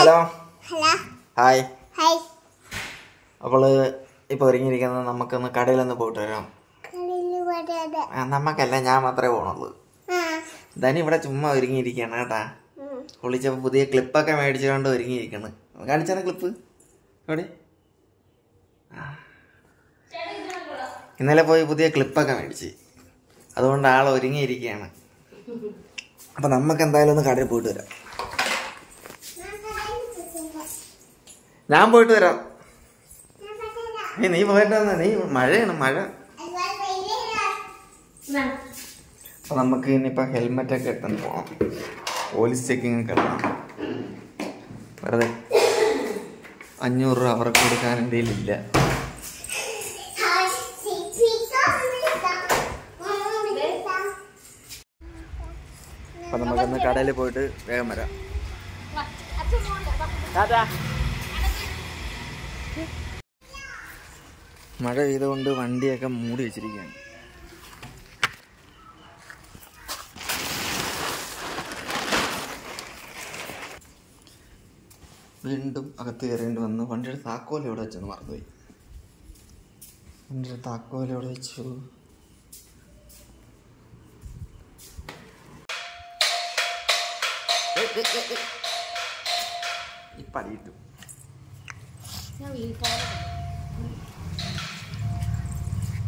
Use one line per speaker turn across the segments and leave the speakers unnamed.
Hello hi. അപ്പോൾ ഇപ്പോൾ ഒരുങ്ങിയിരിക്കുന്നത് നമുക്കൊന്ന് കടയിലൊന്ന് പോയിട്ട് വരാം. നമുക്കല്ല, ഞാൻ മാത്രമേ പോകണുള്ളൂ. ധനി ഇവിടെ ചുമ്മാ ഒരുങ്ങിയിരിക്കുകയാണ് കേട്ടാ. വിളിച്ചപ്പോൾ പുതിയ ക്ലിപ്പൊക്കെ മേടിച്ചുകൊണ്ട് ഒരുങ്ങിയിരിക്കണം. കാണിച്ചാണ് ക്ലിപ്പ് ഇവിടെ. ഇന്നലെ പോയി പുതിയ ക്ലിപ്പൊക്കെ മേടിച്ച്, അതുകൊണ്ട് ആൾ ഒരുങ്ങിയിരിക്കുകയാണ്. അപ്പം നമുക്ക് എന്തായാലും ഒന്ന് കടയിൽ പോയിട്ട് വരാം. ഞാൻ പോയിട്ട് വരാം. നീ പോയിട്ട് വന്ന, നീ മഴയാണ് മഴ. അപ്പൊ നമുക്ക് ഇനിയിപ്പോ ഹെൽമെറ്റൊക്കെ ഇട്ടെന്ന് പോകണം. പോലീസ് ചെക്കിങ് കിടണം. വെറുതെ 500 രൂപ അവർക്ക് കൊടുക്കാൻ എൻ്റെ കയ്യിലില്ല. അപ്പൊ നമുക്കൊന്ന് കടയിൽ പോയിട്ട് വേഗം വരാം. മഴ പെയ്തുകൊണ്ട് വണ്ടിയൊക്കെ മൂടി വെച്ചിരിക്കുകയാണ്. വീണ്ടും അകത്ത് കയറേണ്ടി വന്നു. വണ്ടിയുടെ താക്കോൽ എവിടെ വെച്ചെന്ന് മറന്നുപോയി. വണ്ടിയുടെ താക്കോൽ എവിടെ വെച്ചു? ഇപ്പടിയിട്ടു.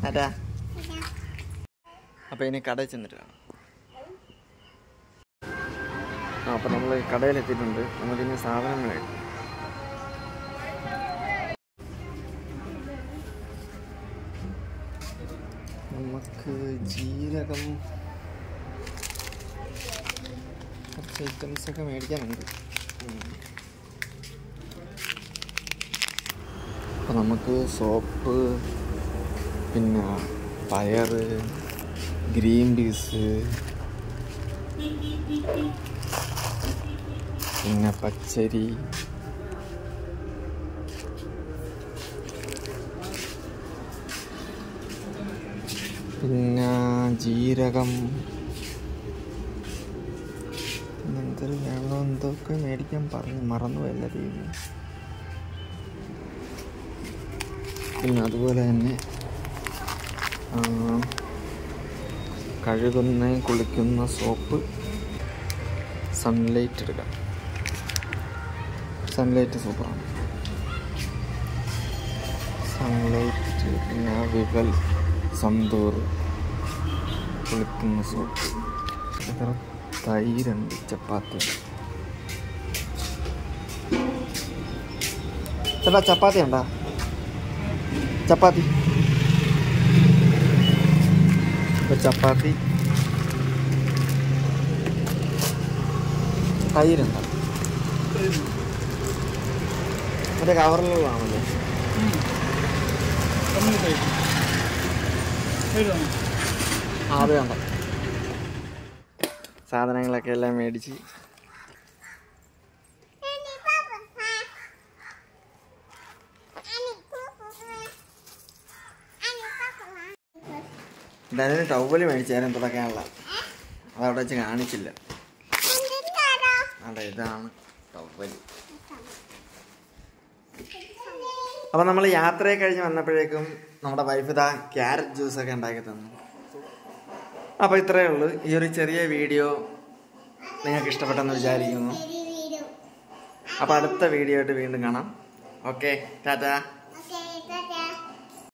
അതാ അപ്പൊ ഇനി കടയിൽ ചെന്നിട്ട് കാണാം. അപ്പൊ നമ്മൾ കടയിലെത്തിയിട്ടുണ്ട്. നമുക്കിനി സാധനങ്ങളായിട്ട് നമുക്ക് ജീരകം, കുറച്ച് ഐറ്റംസൊക്കെ മേടിക്കാനുണ്ട്. അപ്പോൾ നമുക്ക് സോപ്പ്, പിന്നെ പയറ്, ഗ്രീൻ പീസ്, പിന്നെ പച്ചരി, പിന്നെ ജീരകം, എന്തൊരു വേണോ എന്തൊക്കെ മേടിക്കാൻ പറഞ്ഞു മറന്നുപോയല്ല ദൈവം. പിന്നെ അതുപോലെ തന്നെ കഴുകുന്ന കുളിക്കുന്ന സോപ്പ്, സൺലൈറ്റ് എടുക്കാം. സൺലൈറ്റ് സൂപ്പറാണ്. സൺലൈറ്റ്, പിന്നെ വിവൽ, സന്തൂർ കുളിക്കുന്ന സോപ്പ്, തൈരുണ്ട്, ചപ്പാത്തി. ചേട്ടാ ചപ്പാത്തി ഉണ്ടോ? ചപ്പാത്തി, ചപ്പാത്തി, തൈരുണ്ടോ? മറ്റേ കവറിലുള്ളതാണല്ലോ. അത് വേണ്ട. സാധനങ്ങളൊക്കെ എല്ലാം മേടിച്ച് എന്തായാലും ടൗവല് മേടിച്ചാലും തുടക്കാനുള്ള, അതവിടെ വെച്ച് കാണിച്ചില്ല. അതെ, ഇതാണ് ടൗവല്. അപ്പം നമ്മൾ യാത്രയെ കഴിഞ്ഞ് വന്നപ്പോഴേക്കും നമ്മുടെ വൈഫ് ഇതാ ക്യാരറ്റ് ജ്യൂസൊക്കെ ഉണ്ടാക്കി തന്നു. അപ്പോൾ ഇത്രയേ ഉള്ളൂ. ഈ ഒരു ചെറിയ വീഡിയോ നിങ്ങൾക്ക് ഇഷ്ടപ്പെട്ടെന്ന് വിചാരിക്കുന്നു. അപ്പോൾ അടുത്ത വീഡിയോ ആയിട്ട് വീണ്ടും കാണാം. ഓക്കെ, ടാറ്റാ.